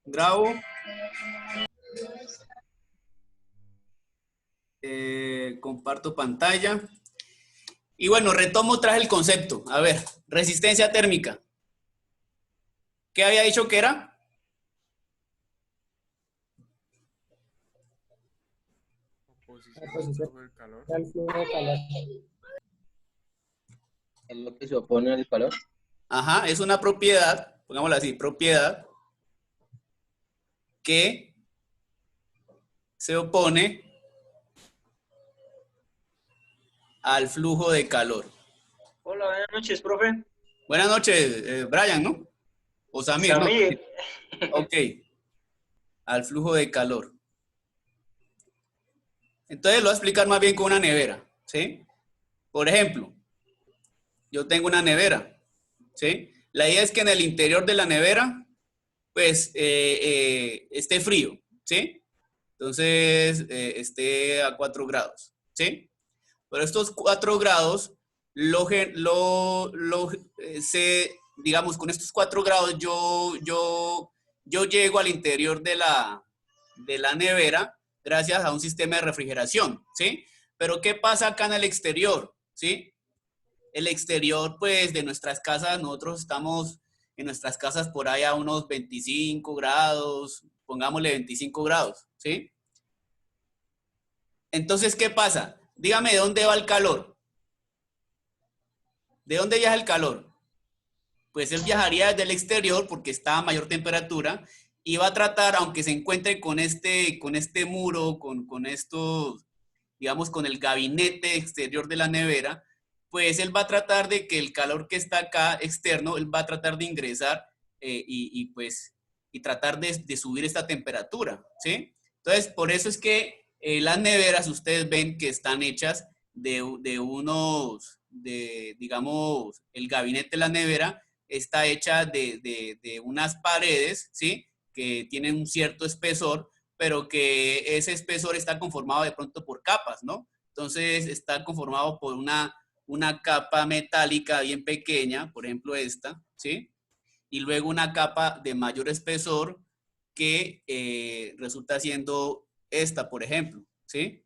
Grabo. Comparto pantalla. Y bueno, retomo otra vez el concepto. A ver, resistencia térmica. ¿Qué había dicho que era? Oposición sobre el calor. Al flujo de calor. Es lo que se opone al calor. Ajá, es una propiedad, pongámoslo así, propiedad que se opone al flujo de calor. Hola, buenas noches, profe. Buenas noches, Brian, ¿no? O Samir, Samir. ¿no? Ok, al flujo de calor. Entonces lo voy a explicar más bien con una nevera, ¿sí? Por ejemplo, yo tengo una nevera, ¿sí? La idea es que en el interior de la nevera, pues, esté frío, ¿sí? Entonces, esté a 4 grados, ¿sí? Pero estos 4 grados, digamos, con estos 4 grados yo llego al interior de la nevera gracias a un sistema de refrigeración, ¿sí? Pero ¿qué pasa acá en el exterior, ¿sí? El exterior, pues, de nuestras casas, nosotros estamos en nuestras casas por ahí a unos 25 grados, pongámosle 25 grados, ¿sí? Entonces, ¿qué pasa? Dígame, ¿de dónde va el calor? ¿De dónde viaja el calor? Pues él viajaría desde el exterior porque está a mayor temperatura y va a tratar, aunque se encuentre con este muro, con estos, digamos, con el gabinete exterior de la nevera, pues él va a tratar de que el calor que está acá externo, él va a tratar de ingresar y tratar de subir esta temperatura, ¿sí? Entonces, por eso es que las neveras, ustedes ven que están hechas digamos, el gabinete de la nevera está hecha de unas paredes, ¿sí? Que tienen un cierto espesor, pero que ese espesor está conformado de pronto por capas, ¿no? Entonces está conformado por una capa metálica bien pequeña, por ejemplo esta, ¿sí? Y luego una capa de mayor espesor que resulta siendo esta, por ejemplo, ¿sí?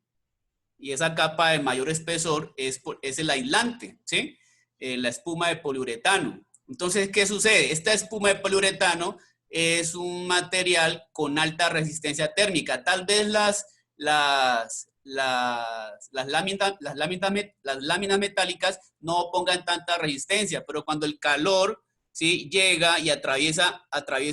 Y esa capa de mayor espesor es el aislante, ¿sí? La espuma de poliuretano. Entonces, ¿qué sucede? Esta espuma de poliuretano es un material con alta resistencia térmica. Tal vez las láminas metálicas no pongan tanta resistencia, pero cuando el calor, ¿sí?, llega y atraviesa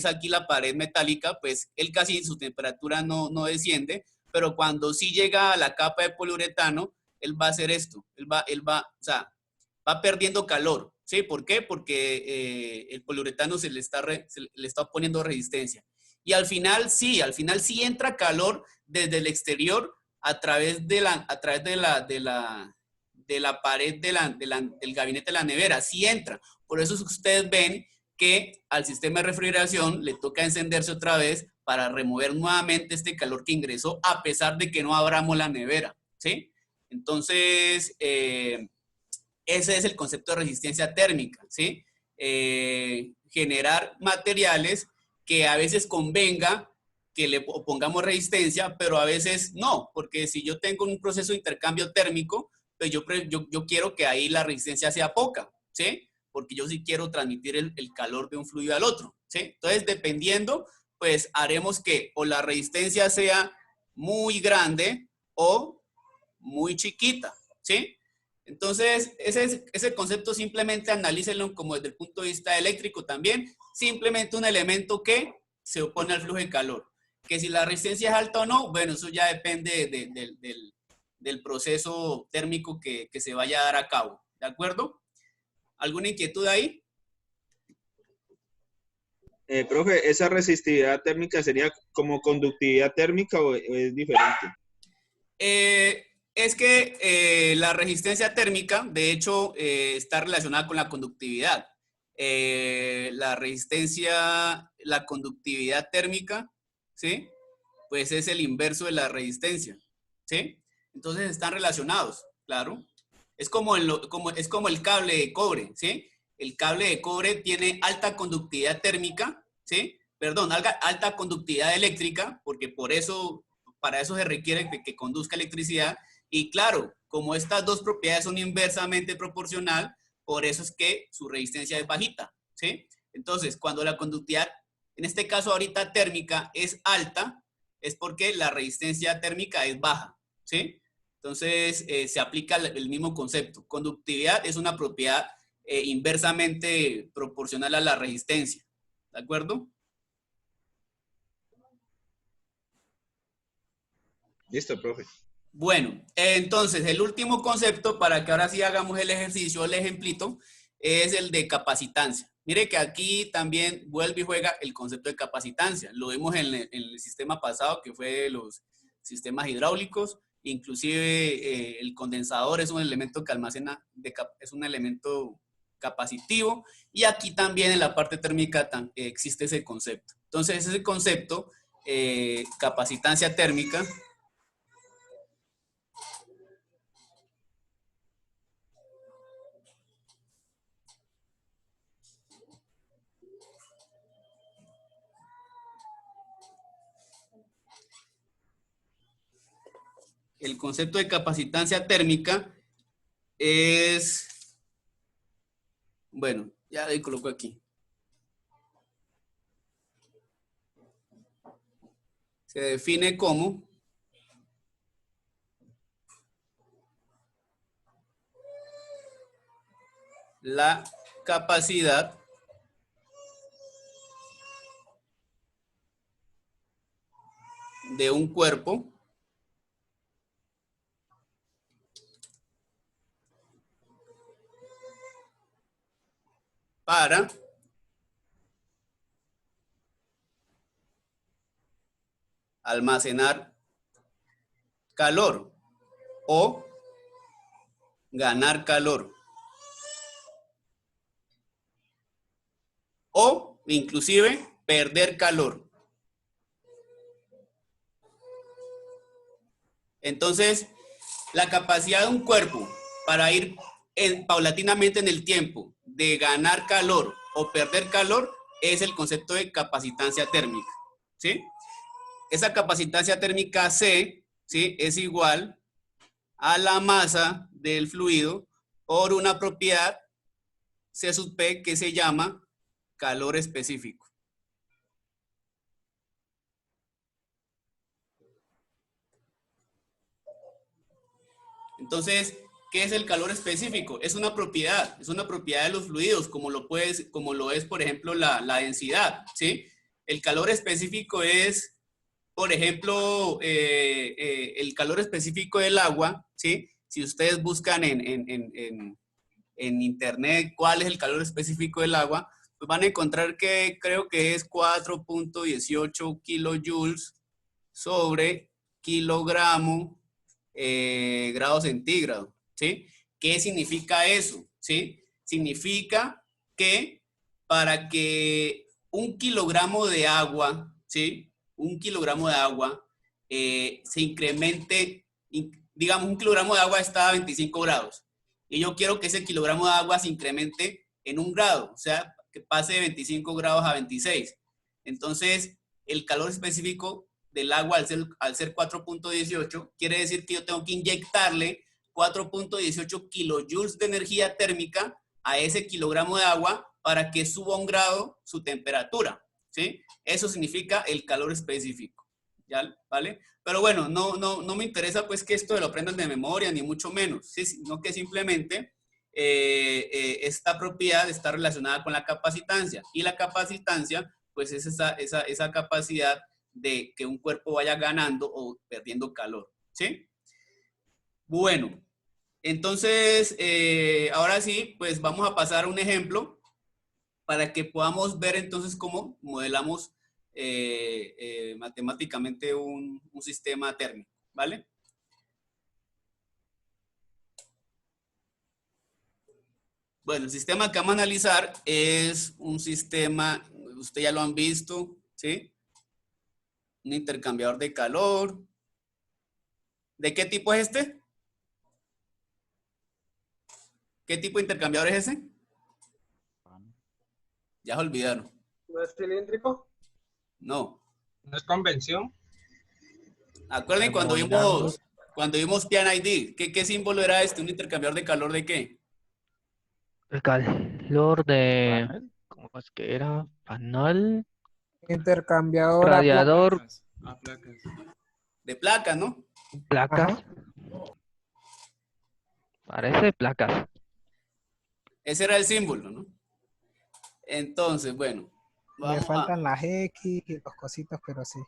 aquí la pared metálica, pues él casi su temperatura no desciende, pero cuando sí llega a la capa de poliuretano, él va a hacer esto, o sea, va perdiendo calor, ¿sí? ¿Por qué? Porque el poliuretano se le está poniendo resistencia. Y al final sí entra calor desde el exterior a través de la pared del gabinete de la nevera, sí entra. Por eso es que ustedes ven que al sistema de refrigeración le toca encenderse otra vez para remover nuevamente este calor que ingresó a pesar de que no abramos la nevera, ¿sí? Entonces, ese es el concepto de resistencia térmica, ¿sí? Generar materiales que a veces convenga que le pongamos resistencia, pero a veces no, porque si yo tengo un proceso de intercambio térmico, pues yo quiero que ahí la resistencia sea poca, ¿sí? Porque yo sí quiero transmitir el calor de un fluido al otro, ¿sí? Entonces, dependiendo, pues haremos que o la resistencia sea muy grande o muy chiquita, ¿sí? Entonces, ese concepto simplemente analícenlo como desde el punto de vista eléctrico también, simplemente un elemento que se opone al flujo de calor. Que si la resistencia es alta o no, bueno, eso ya depende del proceso térmico que se vaya a dar a cabo, ¿de acuerdo? ¿Alguna inquietud ahí? Profe, ¿esa resistividad térmica sería como conductividad térmica o es diferente? Es que la resistencia térmica, de hecho, está relacionada con la conductividad. La conductividad térmica, ¿sí? Pues es el inverso de la resistencia, ¿sí? Entonces están relacionados, claro. Es como el cable de cobre, ¿sí? El cable de cobre tiene alta conductividad térmica, ¿sí? perdón, alta conductividad eléctrica, porque para eso se requiere que conduzca electricidad. Y claro, como estas dos propiedades son inversamente proporcional, por eso es que su resistencia es bajita, ¿sí? Entonces, cuando la conductividad, en este caso ahorita térmica, es alta, es porque la resistencia térmica es baja, ¿sí? Entonces, se aplica el mismo concepto. Conductividad es una propiedad inversamente proporcional a la resistencia, ¿de acuerdo? Listo, profe. Bueno, entonces el último concepto, para que ahora sí hagamos el ejercicio, el ejemplito, es el de capacitancia. Mire que aquí también vuelve y juega el concepto de capacitancia. Lo vimos en el sistema pasado, que fue los sistemas hidráulicos. Inclusive el condensador es un elemento que almacena, es un elemento capacitivo. Y aquí también en la parte térmica existe ese concepto. Entonces ese concepto, capacitancia térmica, el concepto de capacitancia térmica es, bueno, ya lo coloco aquí. Se define como la capacidad de un cuerpo para almacenar calor o ganar calor o inclusive perder calor. Entonces, la capacidad de un cuerpo para ir paulatinamente en el tiempo de ganar calor o perder calor es el concepto de capacitancia térmica, ¿sí? Esa capacitancia térmica C, ¿sí?, es igual a la masa del fluido por una propiedad C sub P que se llama calor específico. Entonces, ¿qué es el calor específico? Es una propiedad de los fluidos, como lo es, por ejemplo, la densidad, ¿sí? El calor específico es, por ejemplo, el calor específico del agua, ¿sí? Si ustedes buscan en internet cuál es el calor específico del agua, pues van a encontrar que creo que es 4.18 kilojoules sobre kilogramo grado centígrado, ¿sí? ¿Qué significa eso? ¿Sí? Significa que para que un kilogramo de agua, ¿sí?, un kilogramo de agua se incremente, digamos, un kilogramo de agua está a 25 grados, y yo quiero que ese kilogramo de agua se incremente en 1 grado, o sea, que pase de 25 grados a 26. Entonces, el calor específico del agua al ser 4.18, quiere decir que yo tengo que inyectarle 4.18 kilojoules de energía térmica a ese kilogramo de agua para que suba 1 grado su temperatura, ¿sí? Eso significa el calor específico, ¿ya? ¿Vale? Pero bueno, no me interesa pues que esto lo aprendan de memoria, ni mucho menos, ¿sí? Sino que simplemente esta propiedad está relacionada con la capacitancia, y la capacitancia pues es esa capacidad de que un cuerpo vaya ganando o perdiendo calor, ¿sí? Bueno, entonces, ahora sí, pues vamos a pasar a un ejemplo para que podamos ver entonces cómo modelamos matemáticamente un sistema térmico, ¿vale? Bueno, el sistema que vamos a analizar es un sistema, ustedes ya lo han visto, ¿sí? Un intercambiador de calor. ¿De qué tipo es este? ¿Qué tipo de intercambiador es ese? Ya se olvidaron. ¿No es cilíndrico? No. ¿No es convención? Acuerden cuando vimos PIN-ID, ¿qué símbolo era este? ¿Un intercambiador de calor de qué? El calor de... ¿Cómo es que era? Panel, Intercambiador a radiador, placas. De placa, ¿no? placas. Ajá. Parece placas. Ese era el símbolo, ¿no? Entonces, bueno, Me vamos a... faltan las X y los cositos, pero sí.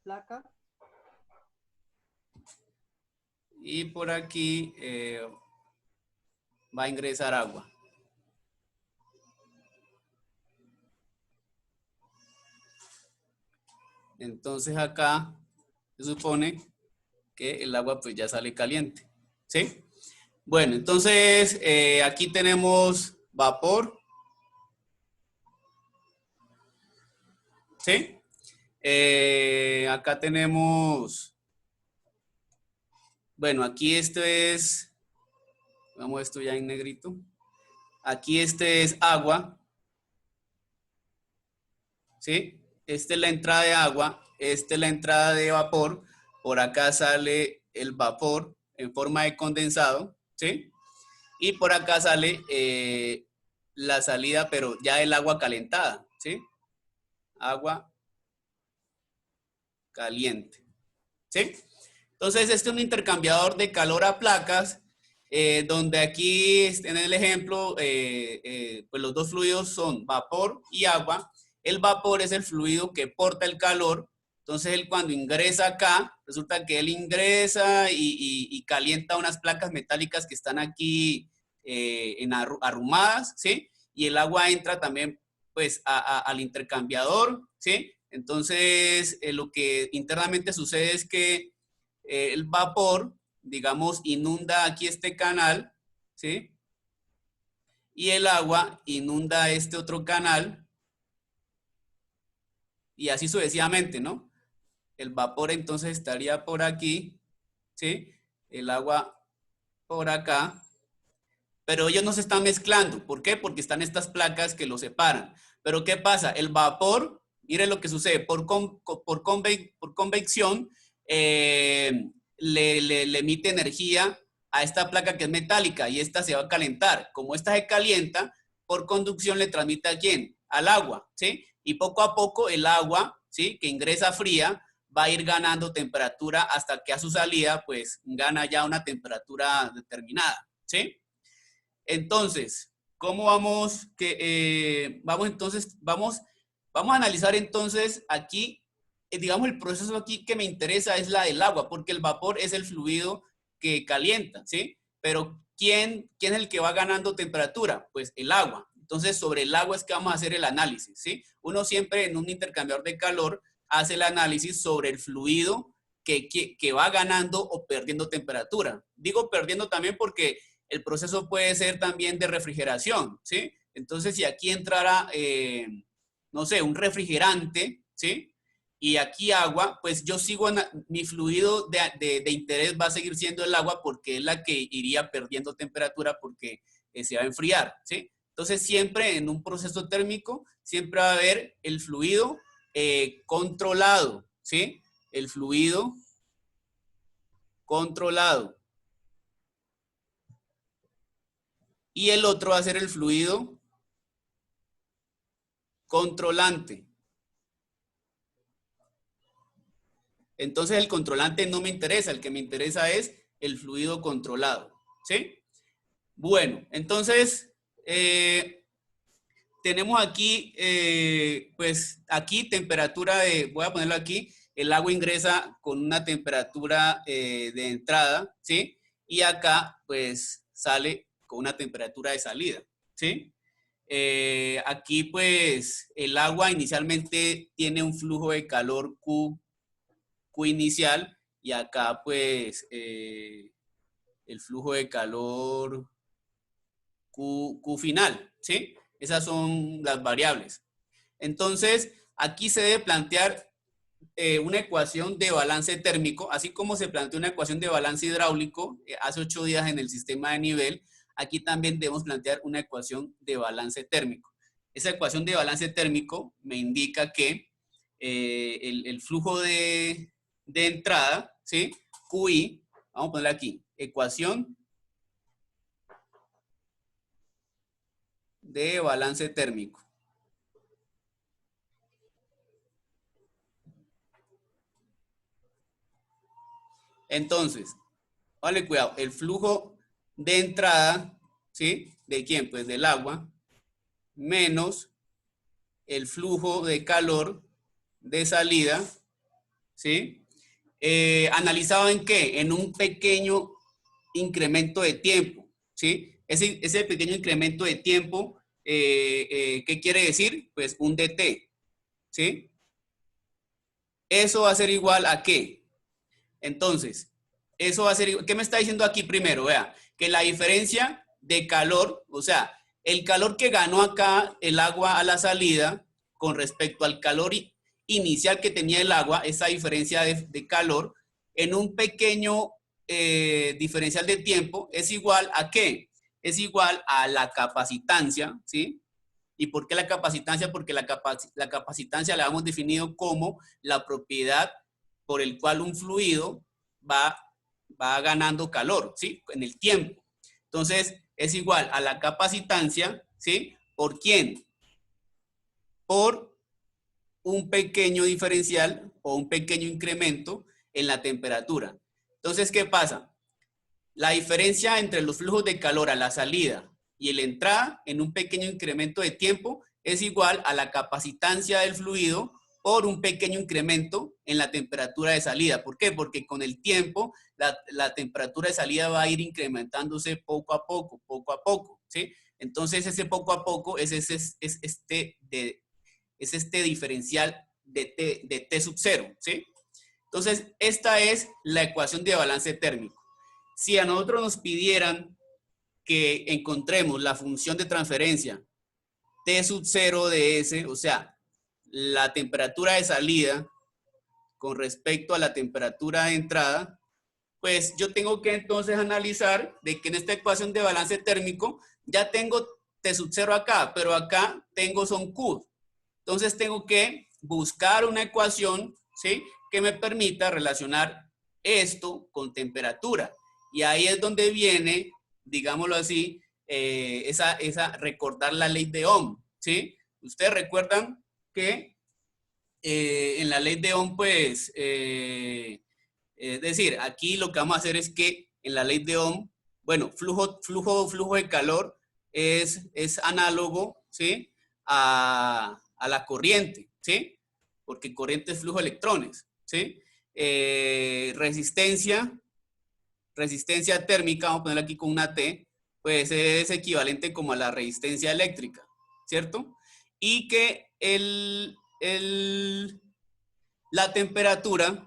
Placa. Y por aquí va a ingresar agua. Entonces acá se supone que el agua pues ya sale caliente, ¿sí? Bueno, entonces aquí tenemos vapor, ¿sí? Acá tenemos, bueno, aquí esto es, vamos esto ya en negrito. Aquí este es agua, ¿sí? Esta es la entrada de agua, esta es la entrada de vapor, por acá sale el vapor en forma de condensado, ¿sí? Y por acá sale la salida, pero ya el agua calentada, ¿sí? Agua caliente, ¿sí? Entonces, este es un intercambiador de calor a placas, donde aquí en el ejemplo, pues los dos fluidos son vapor y agua. El vapor es el fluido que porta el calor. Entonces, él cuando ingresa acá, resulta que él ingresa y calienta unas placas metálicas que están aquí arrumadas, ¿sí? Y el agua entra también, pues, al intercambiador, ¿sí? Entonces, lo que internamente sucede es que el vapor, digamos, inunda aquí este canal, ¿sí? Y el agua inunda este otro canal. Y así sucesivamente, ¿no? El vapor entonces estaría por aquí, ¿sí? El agua por acá. Pero ellos no se están mezclando. ¿Por qué? Porque están estas placas que los separan. Pero ¿qué pasa? El vapor, miren lo que sucede, por convección, le emite energía a esta placa que es metálica y esta se va a calentar. Como esta se calienta, por conducción le transmite ¿a quién? Al agua, ¿sí? Y poco a poco el agua, ¿sí? Que ingresa fría, va a ir ganando temperatura hasta que a su salida, pues, gana ya una temperatura determinada, ¿sí? Entonces, ¿cómo vamos? Vamos a analizar entonces aquí, digamos, el proceso aquí que me interesa es la del agua, porque el vapor es el fluido que calienta, ¿sí? Pero ¿quién es el que va ganando temperatura? Pues el agua. Entonces, sobre el agua es que vamos a hacer el análisis, ¿sí? Uno siempre en un intercambiador de calor hace el análisis sobre el fluido que va ganando o perdiendo temperatura. Digo perdiendo también porque el proceso puede ser también de refrigeración, ¿sí? Entonces, si aquí entrara, no sé, un refrigerante, ¿sí? Y aquí agua, pues yo sigo, mi fluido de interés va a seguir siendo el agua porque es la que iría perdiendo temperatura porque se va a enfriar, ¿sí? Entonces, siempre en un proceso térmico, siempre va a haber el fluido controlado, ¿sí? El fluido controlado. Y el otro va a ser el fluido controlante. Entonces el controlante no me interesa, el que me interesa es el fluido controlado, ¿sí? Bueno, entonces tenemos aquí, pues aquí temperatura de, voy a ponerlo aquí, el agua ingresa con una temperatura de entrada, ¿sí? Y acá pues sale con una temperatura de salida, ¿sí? Aquí pues el agua inicialmente tiene un flujo de calor Q inicial y acá pues el flujo de calor Q final, ¿sí? Esas son las variables. Entonces, aquí se debe plantear una ecuación de balance térmico, así como se planteó una ecuación de balance hidráulico hace 8 días en el sistema de nivel, aquí también debemos plantear una ecuación de balance térmico. esa ecuación de balance térmico me indica que el flujo de entrada, ¿sí? QI, vamos a ponerle aquí, ecuación de balance térmico. Entonces, vale, cuidado, el flujo de entrada, ¿sí? ¿De quién? Pues del agua, menos el flujo de calor de salida, ¿sí? ¿Analizado en qué? En un pequeño incremento de tiempo, ¿sí? Ese pequeño incremento de tiempo, ¿qué quiere decir? Pues un dt, ¿sí? Eso va a ser igual a ¿qué? Entonces, eso va a ser, ¿qué me está diciendo aquí primero? Vea, que la diferencia de calor, o sea, el calor que ganó acá el agua a la salida con respecto al calor inicial que tenía el agua, esa diferencia de calor, en un pequeño diferencial de tiempo, es igual a ¿qué? Es igual a la capacitancia, ¿sí? ¿Y por qué la capacitancia? Porque la capacitancia la hemos definido como la propiedad por el cual un fluido va ganando calor, ¿sí? En el tiempo. Entonces, es igual a la capacitancia, ¿sí? ¿Por quién? Por un pequeño diferencial o un pequeño incremento en la temperatura. Entonces, ¿qué pasa? La diferencia entre los flujos de calor a la salida y la entrada en un pequeño incremento de tiempo es igual a la capacitancia del fluido por un pequeño incremento en la temperatura de salida. ¿Por qué? Porque con el tiempo la temperatura de salida va a ir incrementándose poco a poco, ¿sí? Entonces ese poco a poco es este diferencial de T sub 0, ¿sí? Entonces esta es la ecuación de balance térmico. Si a nosotros nos pidieran que encontremos la función de transferencia T sub 0 de S, o sea, la temperatura de salida con respecto a la temperatura de entrada, pues yo tengo que entonces analizar de que en esta ecuación de balance térmico ya tengo T sub 0 acá, pero acá tengo son Q. Entonces tengo que buscar una ecuación, ¿sí? Que me permita relacionar esto con temperatura. Y ahí es donde viene, digámoslo así, recordar la ley de Ohm, ¿sí? Ustedes recuerdan que en la ley de Ohm, pues, es decir, aquí lo que vamos a hacer es que en la ley de Ohm, bueno, flujo de calor es análogo, ¿sí? A la corriente, ¿sí? Porque corriente es flujo de electrones, ¿sí? Resistencia térmica, vamos a ponerla aquí con una T, pues es equivalente como a la resistencia eléctrica, ¿cierto? Y que la temperatura,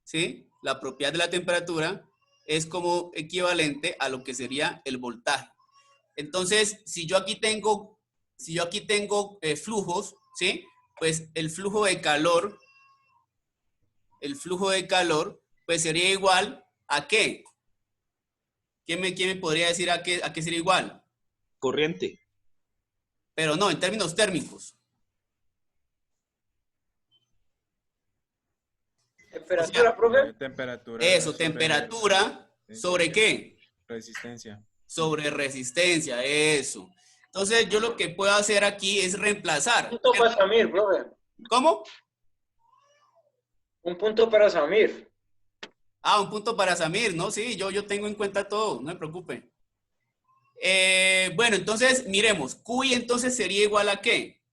¿sí? La propiedad de la temperatura es como equivalente a lo que sería el voltaje. Entonces, si yo aquí tengo flujos, ¿sí? Pues el flujo de calor, pues sería igual a ¿qué? ¿Quién me podría decir a qué sería igual? Corriente. Pero no, en términos térmicos. Temperatura, O sea, profe. Temperatura. Eso, temperatura, ¿sobre qué? Resistencia. Sobre resistencia, eso. Entonces, yo lo que puedo hacer aquí es reemplazar. Un punto para Samir, profe. ¿Cómo? Un punto para Samir. Ah, un punto para Samir, ¿no? Sí, yo tengo en cuenta todo, no me preocupe. Bueno, entonces, miremos. QI entonces sería igual a ¿qué?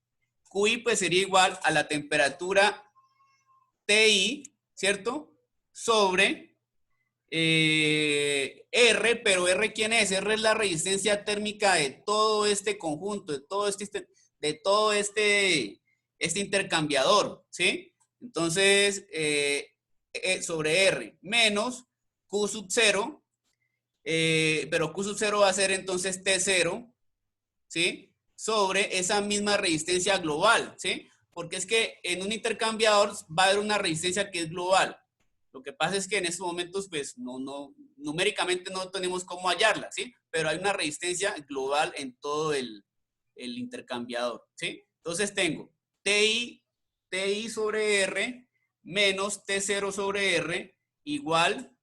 QI pues sería igual a la temperatura TI, ¿cierto? Sobre R, pero R ¿quién es? R es la resistencia térmica de todo este conjunto, de todo este intercambiador, ¿sí? Entonces, sobre R menos Q sub 0, pero Q sub 0 va a ser entonces T0, ¿sí? Sobre esa misma resistencia global, ¿sí? Porque es que en un intercambiador va a haber una resistencia que es global. Lo que pasa es que en estos momentos, pues, numéricamente no tenemos cómo hallarla, ¿sí? Pero hay una resistencia global en todo el el intercambiador, ¿sí? Entonces tengo TI sobre R menos T0 sobre R igual,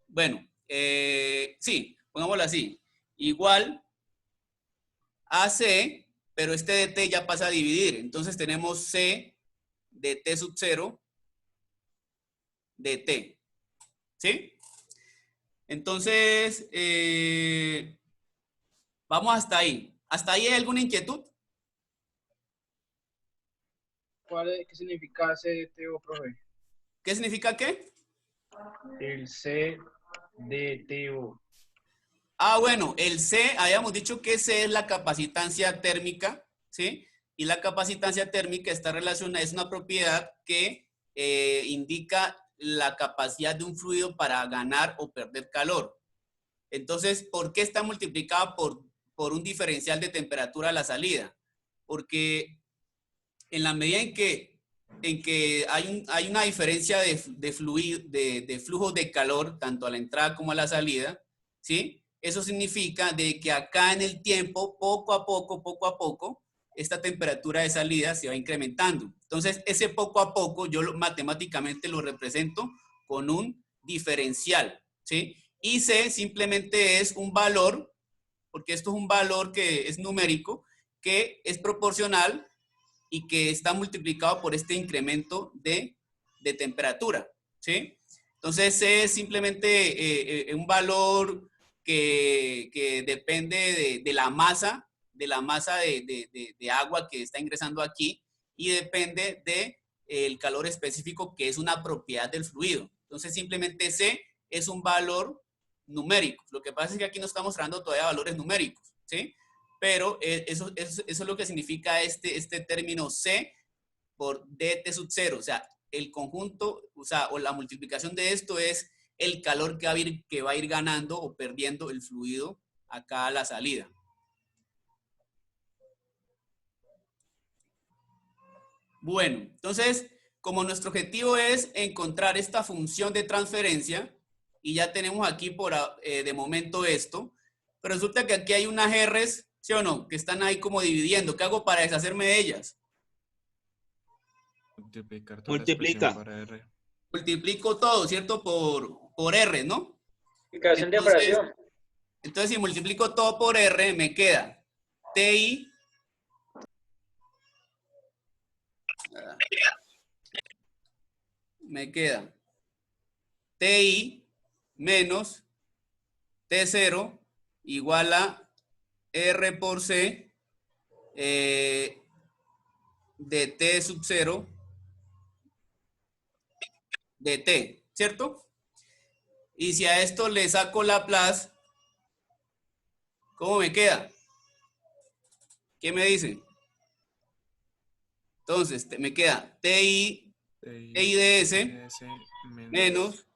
bueno, sí, pongámoslo así, igual AC, pero este de T ya pasa a dividir. Entonces tenemos C de T sub 0 de T, ¿sí? Entonces, vamos hasta ahí. ¿Hasta ahí hay alguna inquietud? ¿Qué significa CDTO, profe? ¿Qué significa qué? El CDTO. Ah, bueno, el C, habíamos dicho que C es la capacitancia térmica, ¿sí? Y la capacitancia térmica está relacionada, es una propiedad que indica la capacidad de un fluido para ganar o perder calor. Entonces, ¿por qué está multiplicada por un diferencial de temperatura a la salida? Porque en la medida en que hay una diferencia de flujo de calor, tanto a la entrada como a la salida, ¿sí? Eso significa de que acá en el tiempo, poco a poco, esta temperatura de salida se va incrementando. Entonces, ese poco a poco, matemáticamente lo represento con un diferencial, ¿sí? Y C simplemente es un valor, porque esto es un valor que es numérico, que es proporcional y que está multiplicado por este incremento de temperatura, ¿sí? Entonces, C es simplemente un valor que depende de la masa, de agua que está ingresando aquí y depende del calor específico que es una propiedad del fluido. Entonces, simplemente C es un valor numérico. Lo que pasa es que aquí no estamos mostrando todavía valores numéricos, ¿sí? Pero eso es lo que significa este término C por DT sub 0. O sea, el conjunto, o la multiplicación de esto es el calor que va a ir ganando o perdiendo el fluido acá a la salida. Bueno, entonces, como nuestro objetivo es encontrar esta función de transferencia, y ya tenemos aquí de momento esto, pero resulta que aquí hay unas R's, ¿sí o no? Que están ahí como dividiendo. ¿Qué hago para deshacerme de ellas? Multiplicar toda la Multiplica. expresión para R. Multiplico todo, ¿cierto? Por R, ¿no? Multiplicación de operación. Entonces, si multiplico todo por R, me queda TI menos T0 igual a R por C de T sub 0 de T, ¿cierto? Y si a esto le saco Laplace, ¿cómo me queda? ¿Qué me dicen? Entonces, me queda TI ds menos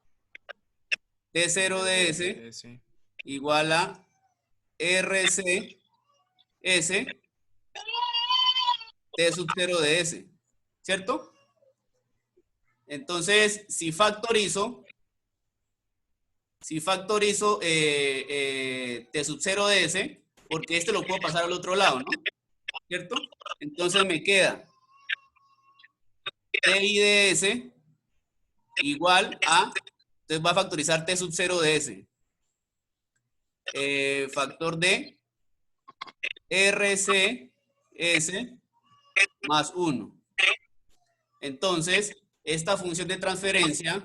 T0 ds igual a RC S T sub 0 de S, ¿cierto? Entonces, si factorizo T sub 0 de S, porque este lo puedo pasar al otro lado, ¿no? ¿Cierto? Entonces me queda TI de S igual a, entonces va a factorizar T sub 0 de S. Factor de RCS más 1. Entonces, esta función de transferencia,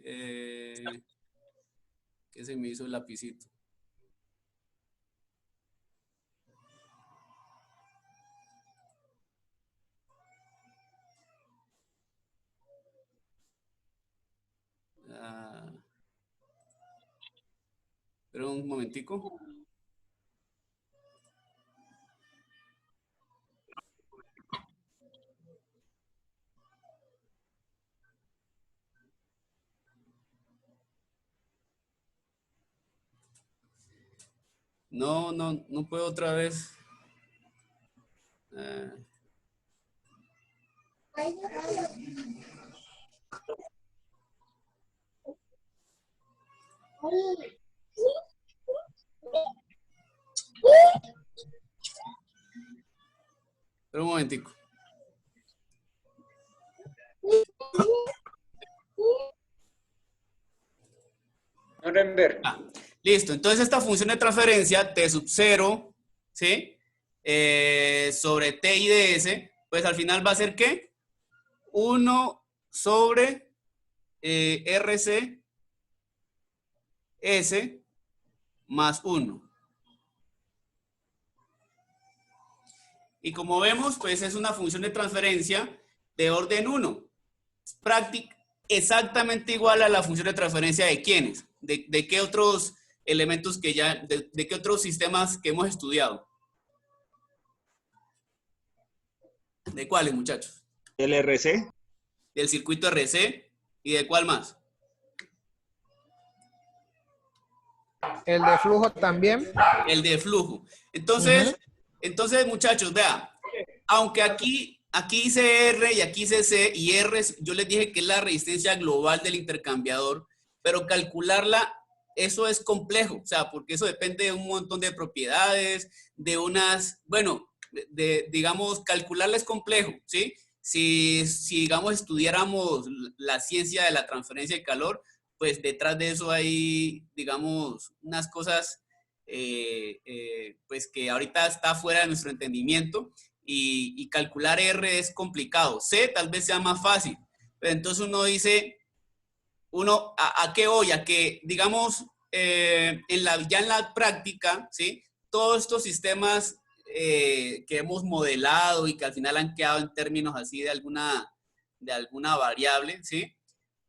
¿qué se me hizo el lapicito? Pero un momentico. No puedo otra vez. Pero un momentico. Nuremberg. Listo. Entonces esta función de transferencia T sub 0, ¿sí? Sobre T y ds, pues al final va a ser ¿qué? 1 sobre RC S más 1. Y como vemos, pues es una función de transferencia de orden 1. Exactamente igual a la función de transferencia de quiénes, de qué otros elementos que ya, de qué otros sistemas que hemos estudiado. ¿De cuáles, muchachos? El RC. Del circuito RC y de cuál más. El de flujo también. El de flujo. Entonces, muchachos, vean, aunque aquí dice R y aquí dice C, y R, yo les dije que es la resistencia global del intercambiador, pero calcularla, eso es complejo, o sea, porque eso depende de un montón de propiedades, de unas, bueno, digamos, calcularla es complejo, ¿sí? Si, digamos, estudiáramos la ciencia de la transferencia de calor, pues detrás de eso hay, digamos, unas cosas pues que ahorita está fuera de nuestro entendimiento y calcular R es complicado. C tal vez sea más fácil, pero entonces uno dice, ¿a qué voy? A que, digamos, ya en la práctica, ¿sí? Todos estos sistemas que hemos modelado y que al final han quedado en términos así de alguna variable, ¿sí?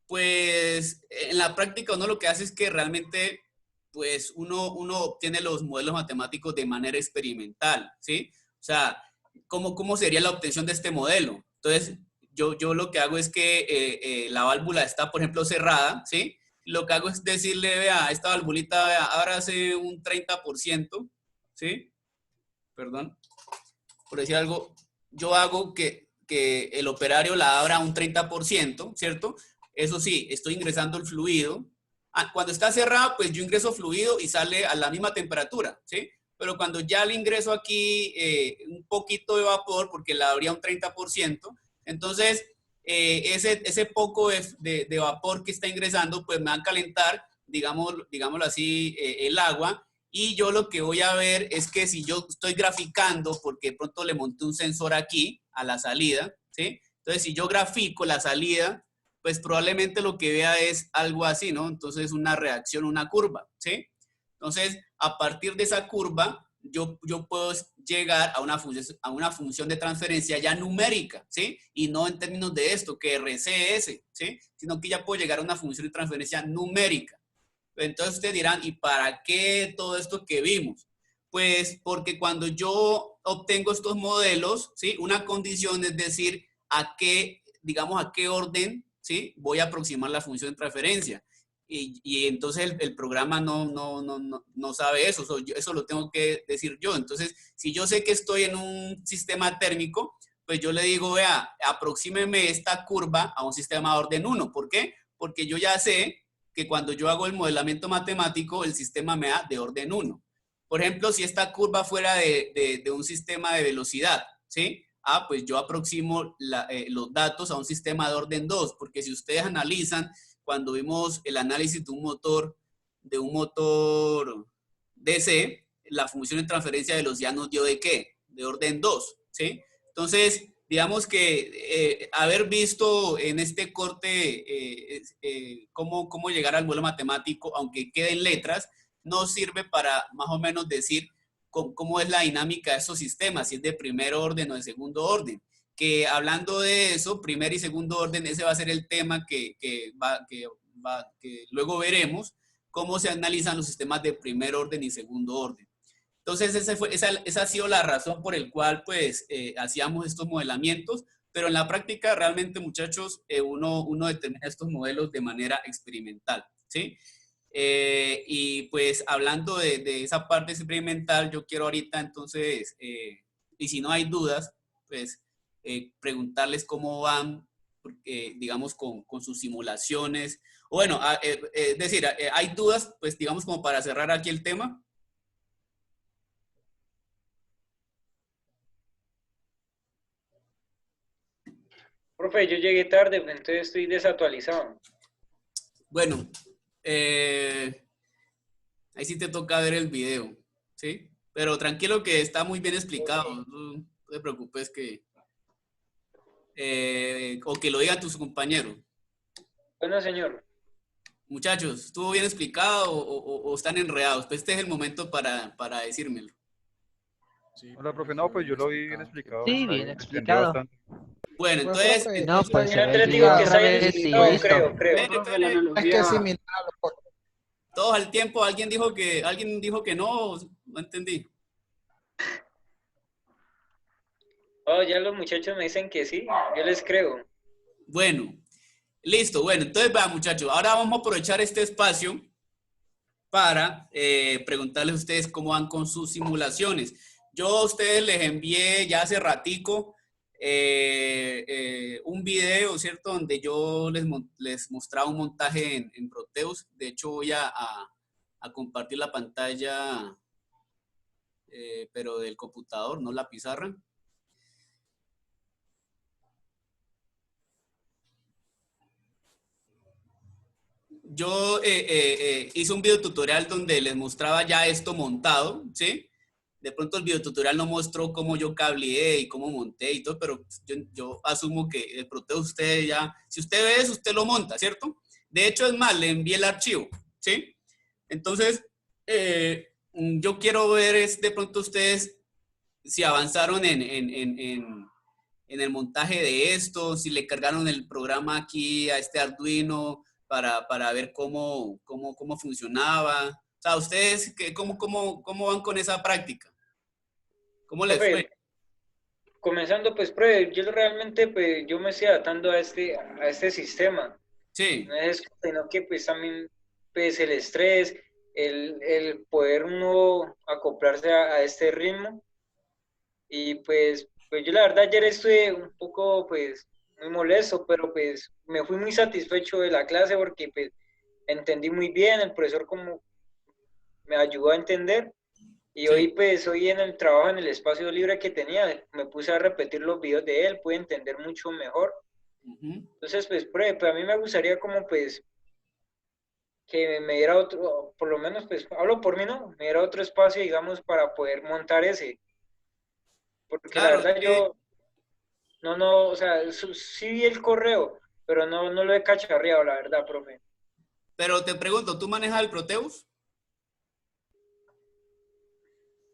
Pues en la práctica uno lo que hace es que realmente pues uno obtiene los modelos matemáticos de manera experimental, ¿sí? O sea, ¿cómo sería la obtención de este modelo? Entonces, yo lo que hago es que la válvula está, por ejemplo, cerrada, ¿sí? Lo que hago es decirle, vea, esta valvulita, vea, ábrase un 30%, ¿sí? Perdón, por decir algo, yo hago que el operario la abra un 30%, ¿cierto? Eso sí, estoy ingresando el fluido. Cuando está cerrado, pues yo ingreso fluido y sale a la misma temperatura, ¿sí? Pero cuando ya le ingreso aquí un poquito de vapor, porque la abría un 30%, entonces ese poco de vapor que está ingresando, pues me va a calentar, digámoslo así, el agua. Y yo lo que voy a ver es que si yo estoy graficando, porque de pronto le monté un sensor aquí a la salida, ¿sí? Entonces, si yo grafico la salida, pues probablemente lo que vea es algo así, ¿no? Entonces, una reacción, una curva, ¿sí? Entonces, a partir de esa curva, yo puedo llegar a una función de transferencia ya numérica, ¿sí? Y no en términos de esto, que RCS, ¿sí? Sino que ya puedo llegar a una función de transferencia numérica. Entonces ustedes dirán, ¿y para qué todo esto que vimos? Pues porque cuando yo obtengo estos modelos, ¿sí? Una condición es decir, digamos, a qué orden, ¿sí? Voy a aproximar la función de transferencia. Y entonces el programa no sabe eso, eso lo tengo que decir yo. Entonces, si yo sé que estoy en un sistema térmico, pues yo le digo, vea, aproxímeme esta curva a un sistema de orden 1. ¿Por qué? Porque yo ya sé que cuando yo hago el modelamiento matemático, el sistema me da de orden 1. Por ejemplo, si esta curva fuera de un sistema de velocidad, ¿sí? Pues yo aproximo los datos a un sistema de orden 2, porque si ustedes analizan, cuando vimos el análisis de un motor DC, la función de transferencia de velocidad nos dio ¿de qué? De orden 2, ¿sí? Entonces, digamos que haber visto en este corte cómo llegar al modelo matemático, aunque queden letras, nos sirve para más o menos decir cómo es la dinámica de estos sistemas, si es de primer orden o de segundo orden. Que hablando de eso, primer y segundo orden, ese va a ser el tema que luego veremos, cómo se analizan los sistemas de primer orden y segundo orden. Entonces, esa ha sido la razón por la cual pues hacíamos estos modelamientos, pero en la práctica realmente, muchachos, uno determina estos modelos de manera experimental, ¿sí? Y pues hablando de esa parte experimental, yo quiero ahorita entonces, y si no hay dudas, pues preguntarles cómo van digamos, con sus simulaciones. Bueno, es decir, ¿hay dudas, pues, digamos, como para cerrar aquí el tema? Profe, yo llegué tarde, entonces estoy desactualizado. Bueno, ahí sí te toca ver el video, ¿sí? Pero tranquilo que está muy bien explicado. No te preocupes o que lo digan tus compañeros. Bueno, señor. Muchachos, ¿estuvo bien explicado o están enredados? Pues este es el momento para decírmelo. Hola, profe. No, pues yo lo vi bien explicado. Sí, Está bien bien, entendí explicado. bastante. Bueno, Pues, entonces, profe, No, pues Yo les digo que explica está otra bien vez y explicado, listo. creo. espere, Profe, la espere. es que analogía. es similar a los Todos al tiempo, alguien dijo que no entendí. Oh, ya los muchachos me dicen que sí, yo les creo. Bueno, listo. Bueno, entonces va, muchachos. Ahora vamos a aprovechar este espacio para preguntarles a ustedes cómo van con sus simulaciones. Yo a ustedes les envié ya hace ratico un video, ¿cierto? Donde yo les mostraba un montaje en Proteus. De hecho, voy a compartir la pantalla, pero del computador, no la pizarra. Yo hice un video tutorial donde les mostraba ya esto montado, ¿sí? De pronto el video tutorial no mostró cómo yo cableé y cómo monté y todo, pero yo asumo que el Proteus usted ya, si usted ve eso, usted lo monta, ¿cierto? De hecho, es más, le envié el archivo, ¿sí? Entonces, yo quiero ver de pronto ustedes si avanzaron en el montaje de esto, si le cargaron el programa aquí a este Arduino para ver cómo funcionaba. O sea, ¿ustedes cómo van con esa práctica? ¿Cómo les Profe, fue? comenzando, pues, profe, yo realmente, pues, yo me estoy adaptando a este sistema. Sí, No es, sino que, pues, también, pues, el estrés, el poder uno acoplarse a este ritmo. Y, pues yo la verdad ayer estuve un poco, pues, muy molesto, pero, pues, me fui muy satisfecho de la clase porque, pues, entendí muy bien, el profesor como me ayudó a entender. Y sí. hoy, pues, hoy en el trabajo, en el espacio libre que tenía, me puse a repetir los videos de él, pude entender mucho mejor. Ujú. Entonces, pues a mí me gustaría como, pues, que me diera otro, por lo menos, pues, hablo por mí, ¿no? Me diera otro espacio, digamos, para poder montar ese. Porque la Claro, verdad yo, no, o sea, sí vi el correo, pero no lo he cacharreado, la verdad, profe. pero te pregunto, ¿tú manejas el Proteus?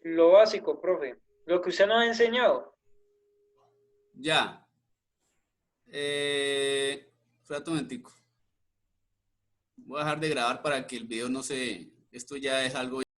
Lo básico, profe. Lo que usted nos ha enseñado. Ya. Espérate un momentico. Voy a dejar de grabar para que el video no se... Esto ya es algo